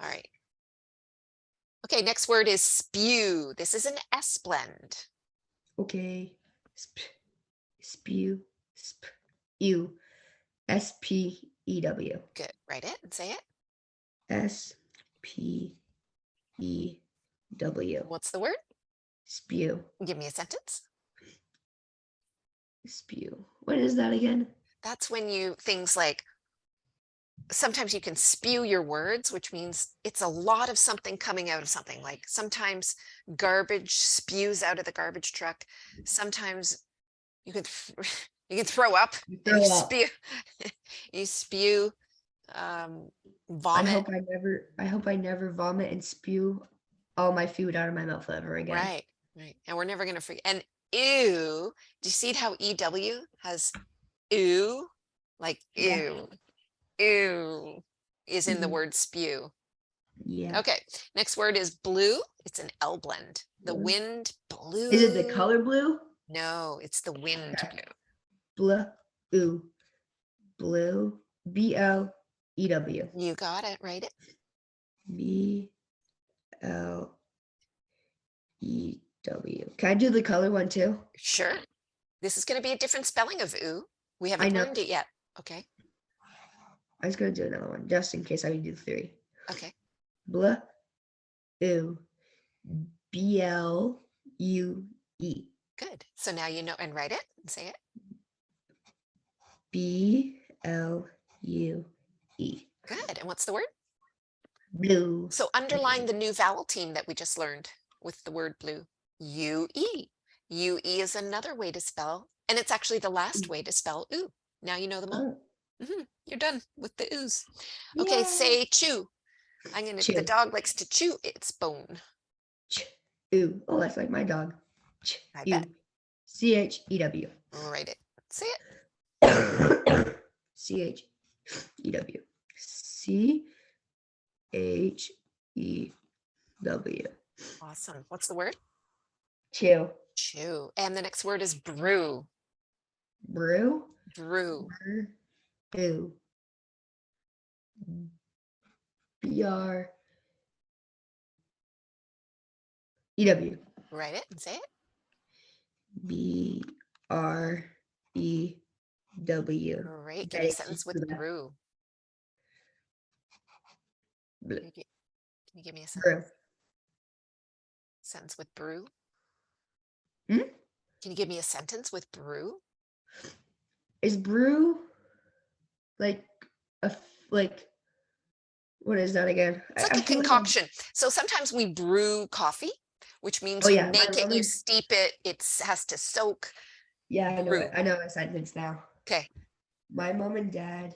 All right. Okay, next word is spew. This is an S blend. Okay. Spew. Spew. SPEW. Good. Write it and say it. SPEW. What's the word? Spew. Give me a sentence. Spew. What is that again? That's when you, things like, sometimes you can spew your words, which means it's a lot of something coming out of something. Like sometimes garbage spews out of the garbage truck. Sometimes you can you can throw up and you Throw up. spew you spew I vomit. hope I never vomit and spew all my food out of my mouth ever again. Right, right. And we're never gonna forget. And ew, do you see how EW has ew? Like Yeah. ew is in the Mhm. word spew. Yeah. Okay, next word is blue. It's an L blend. The Blue. wind Is it the blew. color blue? No, it's the wind Okay. blew. Blue. Ooh. Blue. BLEW. You got it, write it. BLEW. Can I do the color one too? Sure. This is going to be a different spelling of ooh. We I haven't know. learned it yet. Okay. I was gonna do another one just in case I do three. Okay. Blue. Ooh. BLUE. Good. So now you know and write it and say it. BLUE. Good. And what's the word? Blue. So underline the new vowel team that we just learned with the word blue. UE. UE is another way to spell, and it's actually the last way to spell ooh. Now you know them all. Oh, You're done with the oohs. Okay, yeah. say chew. The Chew. dog likes to chew its bone. Ooh. Oh, that's like my dog. I bet. Ew. CHEW. Write it. Say it. CHEW. CHEW. Awesome. What's the word? Chew. Chew. And the next word is brew. Brew. Brew. Brew. BREW. Write it and say it. BREW. Great. Give me a Ready? sentence with brew. Can you give me a Brew. sentence with brew? Hmm? Can you give me a sentence with brew? Is brew like like what is that again? It's like I a feel like I'm. concoction. So sometimes we brew coffee, which Oh means you yeah, my make it, mom you is. steep it, it has to soak. Yeah, I know it. Brew. I know a sentence now. Okay. My mom and dad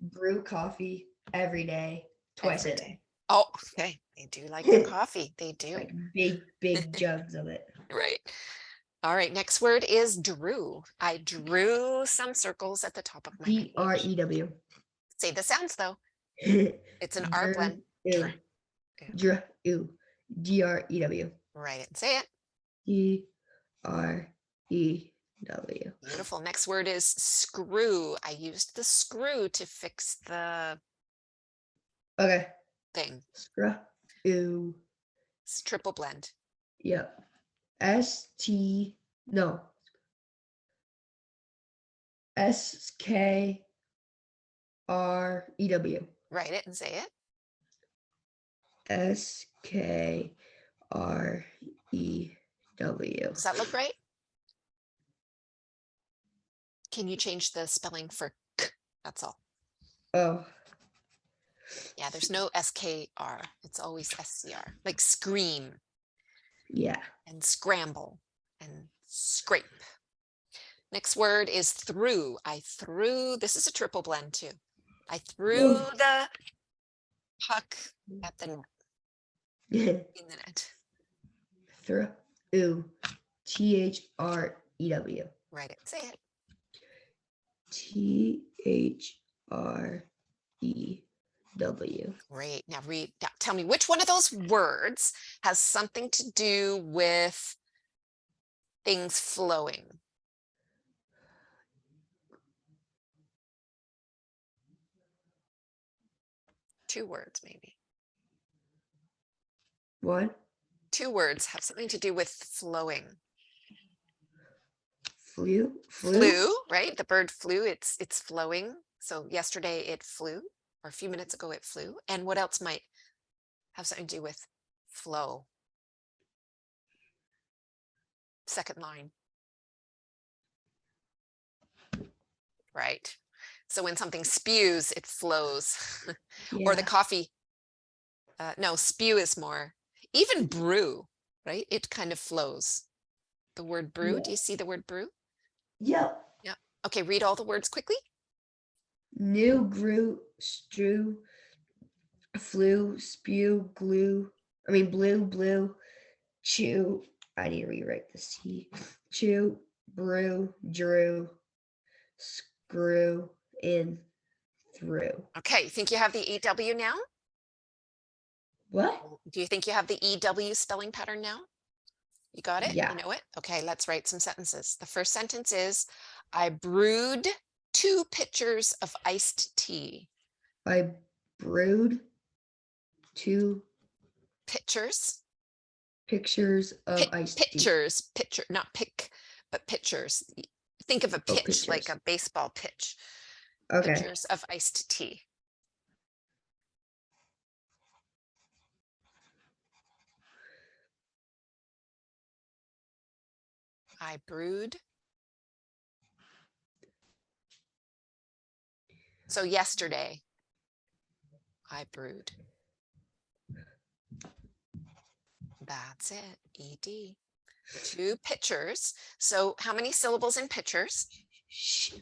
brew coffee every day, twice Every a day. day, Oh, okay. They do like their coffee. They do. like big jugs of it. Right. All right. Next word is drew. I drew some circles at the top of my page. DREW. Say the sounds though. It's an R Drew. blend. Drew. Ew. Drew. Ew. DREW. Write it and say it. DREW. Beautiful. Next word is screw. I used the screw to fix the Okay. thing. Screw. Ew. It's triple blend. Yep. No. SKREW. Write it and say it. SKREW. Does that look right? Can you change the spelling for k? That's all. Oh, Yeah, there's no SKR. It's always SCR. Like scream yeah. and scramble and scrape. Next word is threw. I threw, this is a triple blend too. I threw Oh. the puck at the net, in the net. Threw. THREW. Write it, say it. THREW. Great. Now read, now tell me which one of those words has something to do with things flowing. Two words, maybe. One. 2 words have something to do with flowing. Flew. Flew, right? The bird flew, it's flowing. So yesterday it flew, or a few minutes ago it flew. And what else might have something to do with flow? Second line. Right. So when something spews, it flows. Or the Yeah. coffee. No, spew is more. Even brew, right? It kind of flows. The word brew. Do Yeah. you see the word brew? Yep. Yeah. Okay, read all the words quickly. New, grew, strew, flew, spew, glue. I mean, blue, blue, chew. I need to rewrite this T. Chew, brew, drew, screw, in, through. Okay, think you have the EW now? What? Do you think you have the EW spelling pattern now? You got it? Yeah. You know it? Okay, let's write some sentences. The first sentence is, I brewed 2 pitchers of iced tea. I brewed 2 Pitchers, pictures of iced tea. pitchers, pitcher, not pick, but pitchers. Think of a Oh, pitch, like pictures. a baseball pitch. Okay. Pitchers of iced tea. I brewed. So yesterday, I brewed. That's it, ED. 2 pitchers. So how many syllables in pitchers? Shh.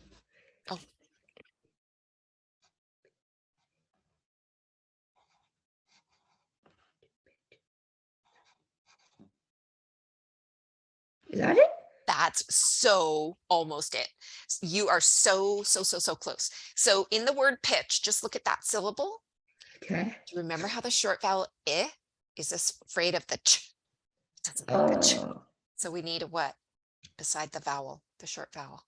Oh. Is that it? That's so almost it. You are so close. So in the word pitch, just look at that syllable. Okay. Do you remember how the short vowel I is this afraid of the ch? It doesn't like the ch. Oh. So we need a what beside the vowel, the short vowel,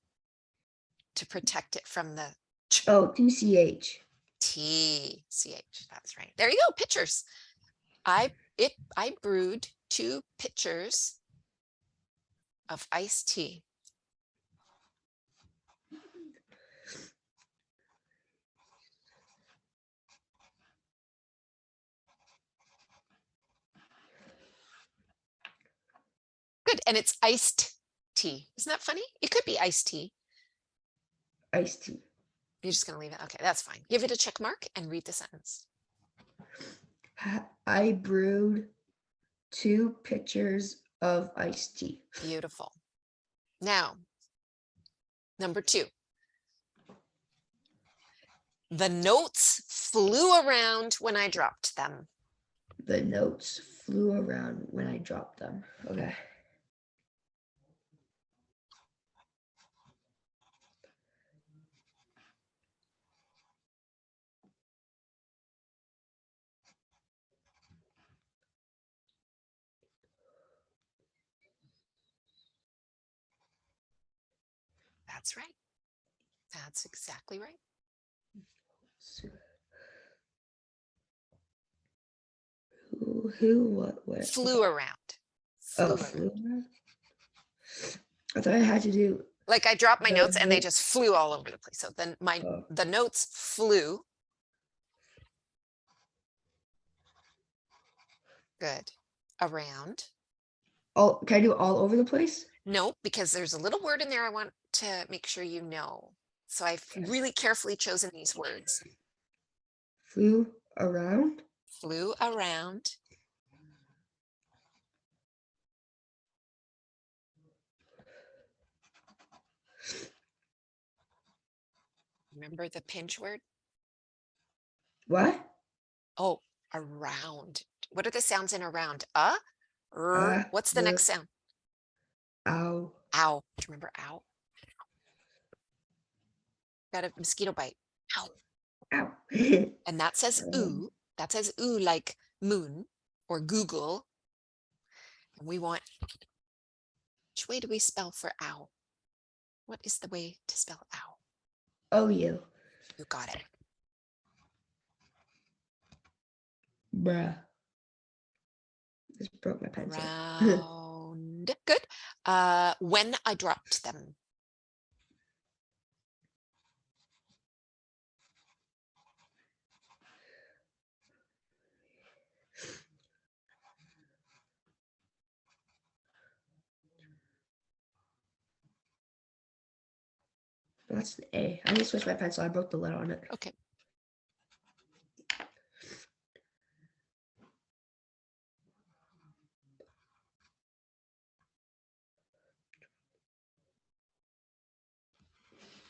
to protect it from the ch. Oh, 2CH. TCH. That's right. There you go. Pitchers. I brewed 2 pitchers of iced tea. Good. And it's iced tea. Isn't that funny? It could be iced tea. Iced tea. You're just going to leave it. Okay, that's fine. Give it a check mark and read the sentence. I brewed 2 pitchers of iced tea. Beautiful. Now, number 2. The notes flew around when I dropped them. The notes flew around when I dropped them. Okay. That's right. That's exactly right. Who, what, where? Flew around. Oh, Flew around. flew around? I thought I had to do. Like I dropped my the notes and they note- just flew all over the place. So then Oh, the notes flew. Good. Around. all, can I do all over the place? No, because there's a little word in there I want to make sure you know. So I've really carefully chosen these words. Flew around? Flew around. Remember the pinch word? What? Oh, around. What are the sounds in around? What's the next sound? Ow. Ow. Do you remember ow? Got a mosquito bite. Ow. Ow. And that says ooh. That says ooh like moon or Google. And we want, which way do we spell for ow? What is the way to spell ow? OU. You got it. Bruh. Just broke my pencil. Around. Good. When I dropped them. That's the A. I just switched my pencil. I broke the letter on it. Okay.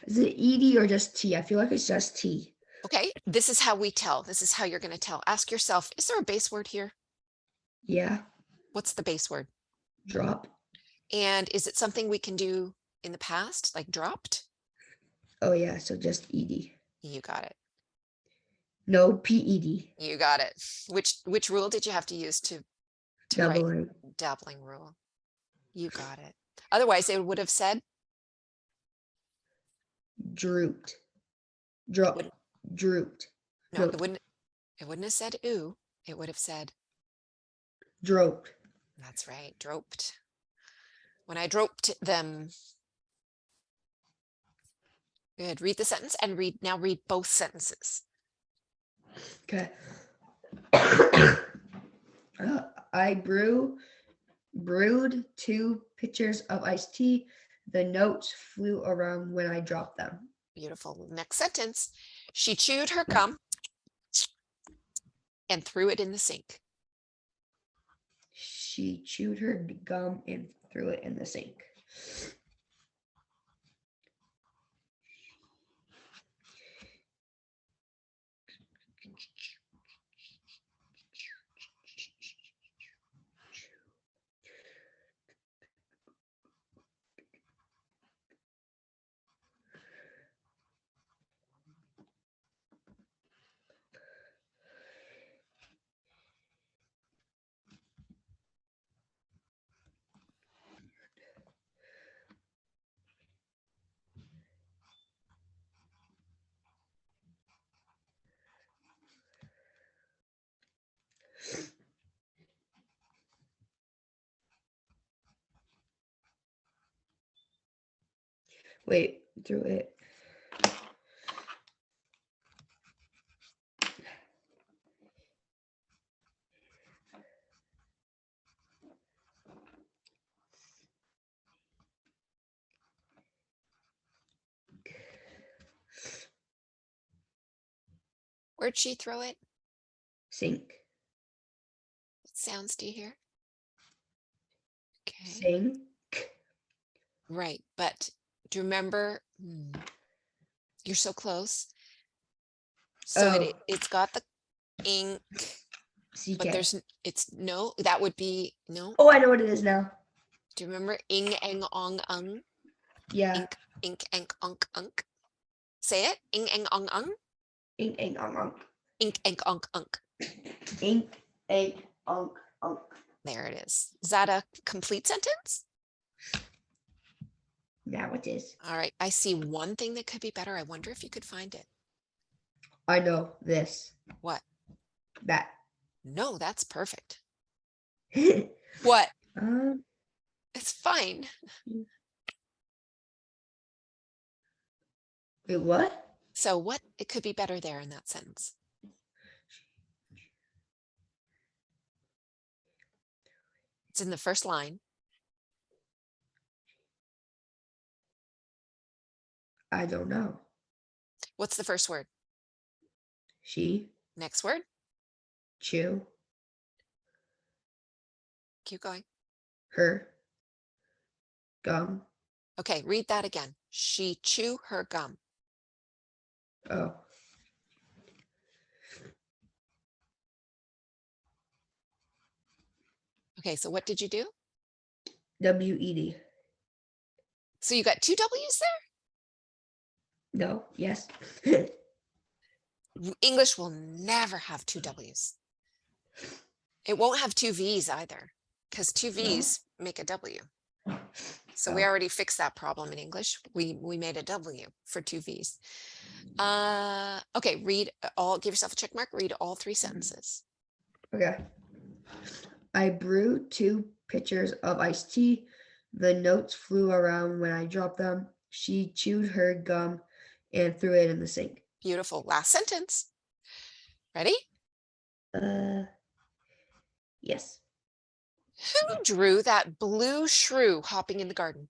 Is it ED or just T? I feel like it's just T. Okay. This is how we tell. This is how you're going to tell. Ask yourself, is there a base word here? Yeah. What's the base word? Drop. And is it something we can do in the past, like dropped? Oh yeah. So just ED. You got it. No PED. You got it. Which rule did you have to use to write? Doubling. Doubling rule. You got it. Otherwise, it would have said Drooped. Drop. wouldn't- Drooped. no, Nope. it wouldn't have said ooh. It would have said, Droped. that's right, droped. When I droped them. Good. Read the sentence and now read both sentences. Okay. I brewed 2 pitchers of iced tea. The notes flew around when I dropped them. Beautiful. Next sentence. She chewed her gum and threw it in the sink. She chewed her gum and threw it in the sink. Wait, threw it. Where'd she throw it? Sink. What sounds do you hear? Okay. Sink. Right. But do you remember? You're so close. So Oh. it's got the ink, CK. but it's no, that would be no. Oh, I know what it is now. Do you remember ing, eng, ong, ung? Yeah. Ink, ink, ink, unk, unk. Say it. Ing, eng, ong, ung. Ink, ink, unk, unk. Ink, ink, unk, unk. Ink, ink, unk, unk. There it is. Is that a complete sentence? Now it is. All right. I see one thing that could be better. I wonder if you could find it. I know this. What? That. No, that's perfect. What? It's fine. Wait, what? So what? It could be better there in that sentence. It's in the first line. I don't know. What's the first word? She. Next word? Chew. Keep going. Her. Gum. Okay, read that again. She chew her gum. Oh. Okay, so what did you do? WED. So you got 2 W's there? No. Yes. English will never have 2 W's. It won't have 2 V's either, because 2 V's make a W. So we Oh. already fixed that problem in English. We made a W for 2 V's. Okay, read all, give yourself a check mark, read all 3 sentences. Okay. I brewed 2 pitchers of iced tea. The notes flew around when I dropped them. She chewed her gum and threw it in the sink. Beautiful. Last sentence. Ready? Uh, yes. Who drew that blue shrew hopping in the garden?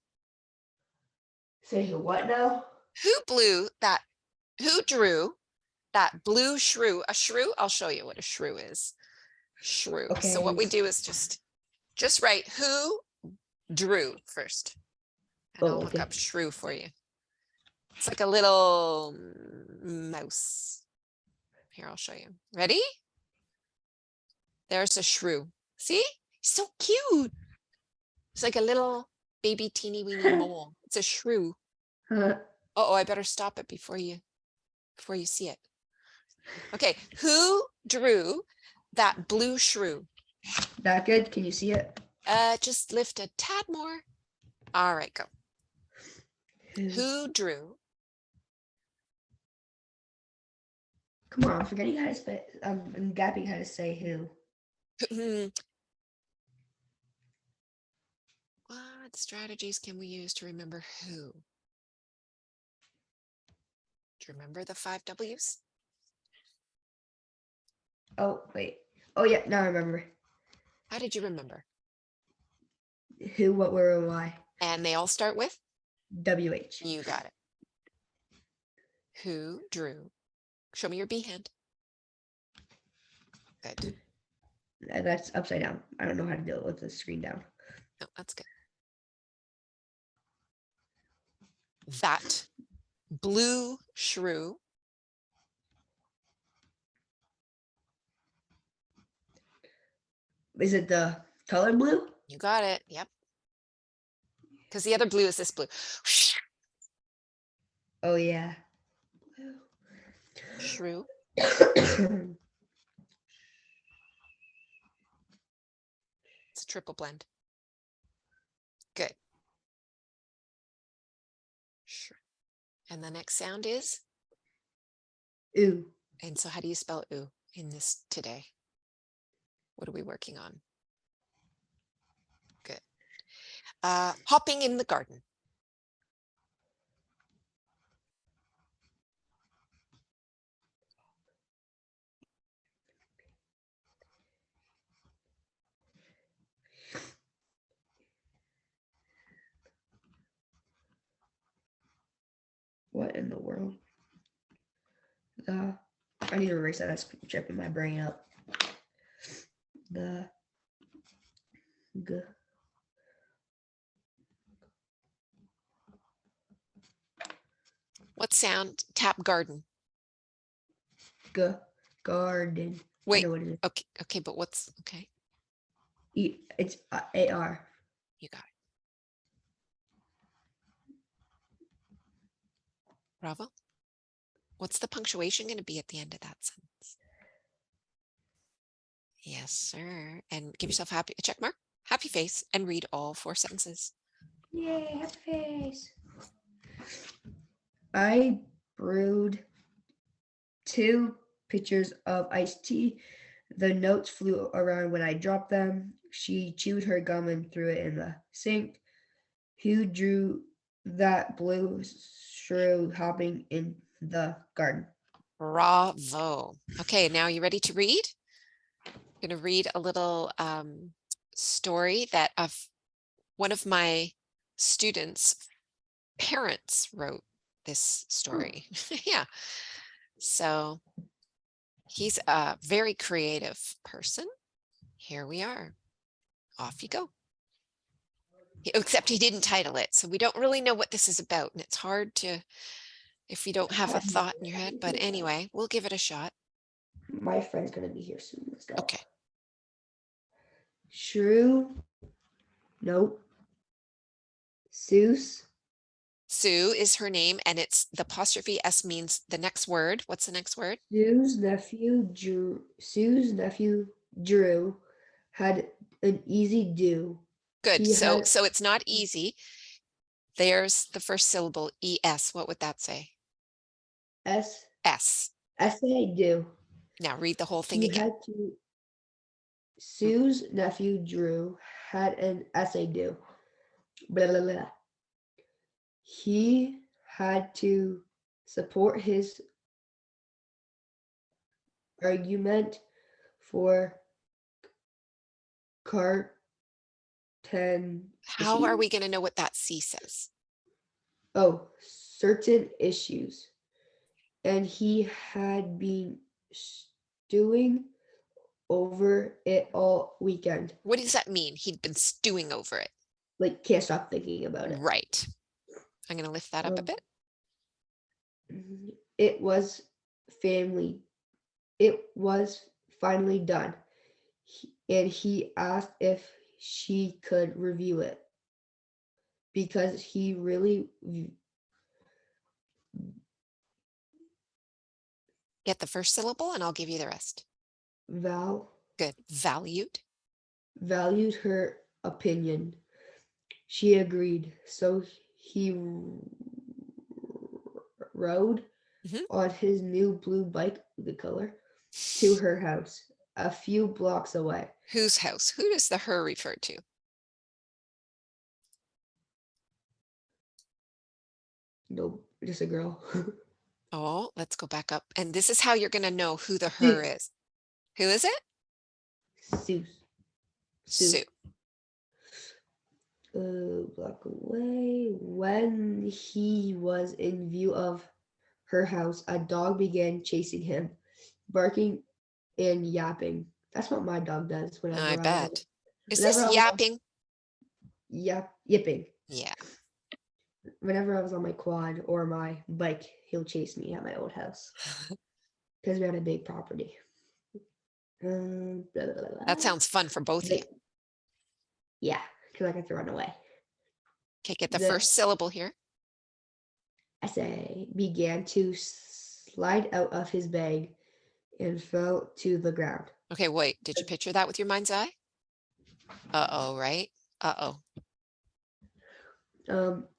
Say what now? Who drew that blue shrew? A shrew? I'll show you what a shrew is. Shrew. So what we Okay. do is just write who drew first. And Oh, I'll look okay. up shrew for you. It's like a little mouse. Here, I'll show you. Ready? There's a shrew. See? So cute. It's like a little baby teeny weeny mole. It's a shrew. Oh, I better stop it before you see it. Okay, who drew that blue shrew? That good? Can you see it? Just lift a tad more. All right, go. Who? Who drew? Come on, I'm forgetting how to say. I'm gapping how to say who. What strategies can we use to remember who? Do you remember the 5 W's? Oh wait. Oh yeah. Now I remember. How did you remember? Who, what, where, and why. And they all start with? WH. You got it. Who drew? Show me your B hand. Good. That's upside down. I don't know how to do it with the screen down. No, that's good. That blue shrew. Is it the color blue? You got it. Yep. Because the other blue is this blue. Oh yeah. Shrew. Blue. It's a triple blend. Good. Shrew. And the next sound is? Ooh. And so how do you spell ooh in this today? What are we working on? Good. Hopping in the garden. What in the world? I need to erase that. That's tripping my brain up. The g. What sound? Tap garden. Garden. Wait. I know what it is. Okay, but what's okay? It's AR. You got it. Bravo. What's the punctuation going to be at the end of that sentence? Yes, sir. And give yourself a check mark, happy face, and read all 4 sentences. Yay, happy face. I brewed 2 pitchers of iced tea. The notes flew around when I dropped them. She chewed her gum and threw it in the sink. Who drew that blue shrew hopping in the garden? Bravo. Okay, now you ready to read? I'm going to read a little story that one of my students' parents wrote this story. Yeah. So he's a very creative person. Here we are. Off you go. Except he didn't title it, so we don't really know what this is about, and it's hard to, if you don't have a thought in your head, but anyway, we'll give it a shot. My friend's gonna be here soon. Let's go. Okay. Shrew. Nope. Seuss. Sue is her name, and it's the apostrophe S means the next word. What's the next word? Sue's nephew Drew had an easy do. Good. He So had it's not easy. There's the first syllable, ES. What would that say? S. S. Essay do. Now read the whole thing He again. had to Sue's nephew Drew had an essay due. Blah, blah, blah. He had to support his argument for carton How are issues. we going to know what that C says? Oh, certain issues. And he had been stewing over it all weekend. What does that mean? He'd been stewing over it. Like, can't stop thinking about it. Right. I'm going to lift that up a Um, bit. It was family. It was finally done. And he asked if she could review it because he really Get the first syllable and I'll give you the rest. val Good. Valued. valued her opinion. She agreed. So he rode Mhm. on his new blue bike, the color, to her house a few blocks away. Whose house? Who does the her refer to? No, just a girl. Oh, let's go back up. And this is how you're going to know who the her Sue. is. Who is it? Sue. Sue. Block away. When he was in view of her house, a dog began chasing him, barking and yapping. That's what my dog does I bet. Is whenever this I was on yapping? yipping. Yeah. Whenever I was on my quad or my bike, he'll chase me at my old house because we had a big property. Blah, blah, blah, That blah. sounds fun for both of you. Yeah, because I got to run away. Okay, get the The first syllable here. essay began to slide out of his bag and fell to the ground. Okay, wait. Did you picture that with your mind's eye? Uh-oh, right? Uh-oh.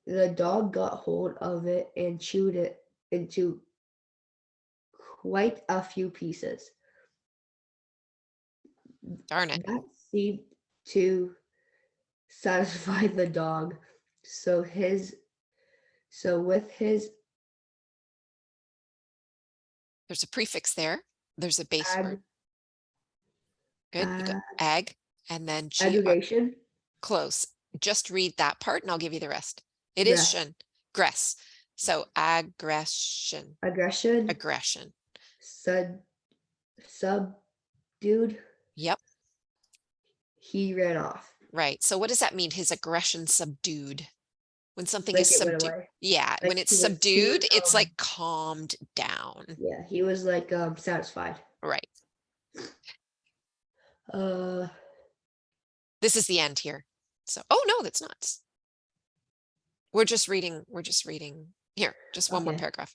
The dog got hold of it and chewed it into quite a few pieces. Darn it. That seemed to satisfy the dog. So with his There's a prefix there. There's a base ag, word. Good. You got ag, ag and then aggregation, close. Just read that part and I'll give you the rest. It is gress, shin. Gress. So aggression. aggression, Aggression. subdued, Yep. he ran off. Right. So what does that mean? His aggression subdued. When something is Like it went subdued. away. Yeah. Like When it's he subdued, was it's like calmed down. yeah, he was like satisfied. Right. Uh This is the end here. So, oh no, that's not. We're just reading. Here, just one more okay. paragraph.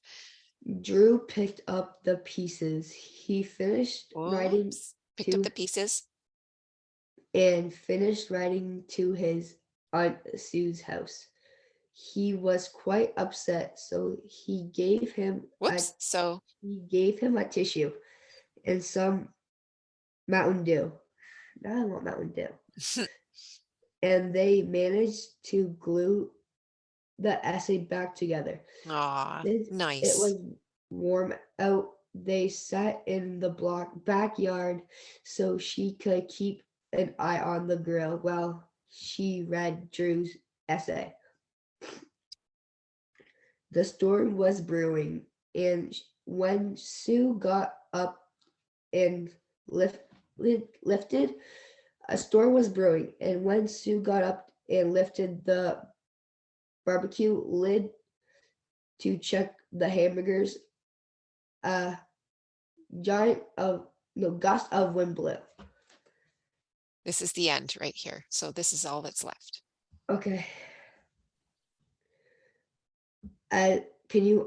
Drew picked up the pieces. He finished writing Oops. Picked up the pieces. to his Aunt Sue's house. He was quite upset, so Whoops. So he gave him a tissue and some Mountain Dew. Now I want Mountain Dew. And they managed to glue the essay back together. aw, Since it nice. was warm out, they sat in the backyard so she could keep an eye on the grill while she read Drew's essay. The storm was brewing, and when Sue got up and lifted, a storm was brewing, and when Sue got up and lifted the barbecue lid to check the hamburgers, a gust of wind blew. This is the end right here. So this is all that's left. Okay. Can you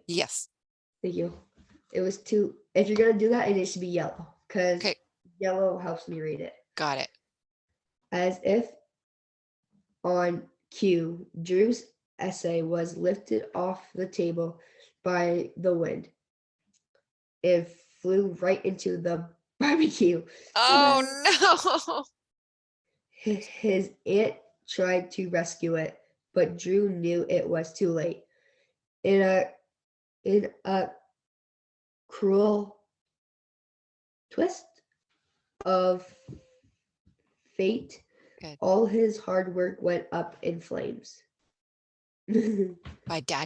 Yes. thank you. It was too, if you're gonna do that, it needs to be yellow because Okay. yellow helps me read it. Got it. As if on cue, Drew's essay was lifted off the table by the wind. It flew right into the barbecue. Oh, no. His aunt tried to rescue it, but Drew knew it was too late. In a cruel twist of fate, Good. all his hard work went up in flames. By Daddy